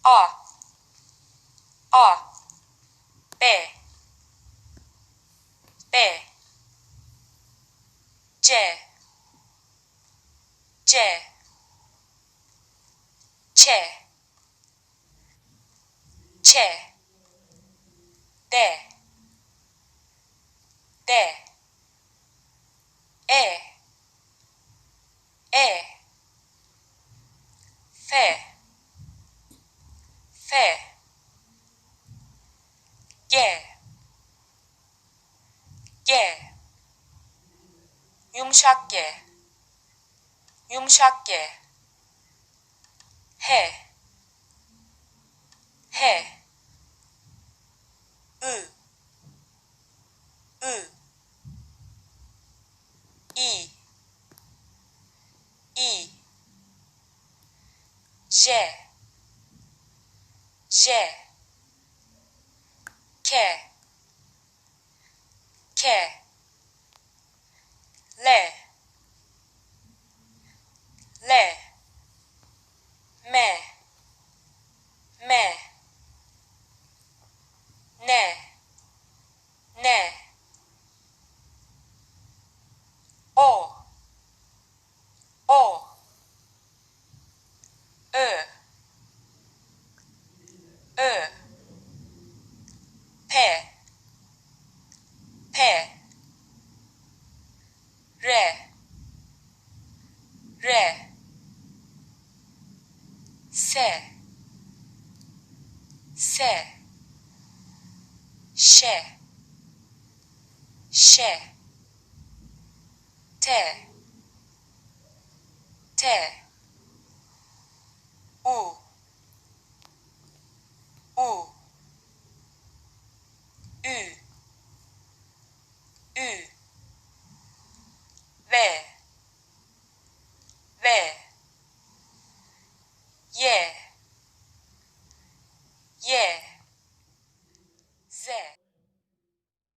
A B B C C Ç Ç D D E F F G G yumuşak G yumuşak G H H I I I I J J K K L L M M N N O O Ö Ö P P R R S S Ş Ş T T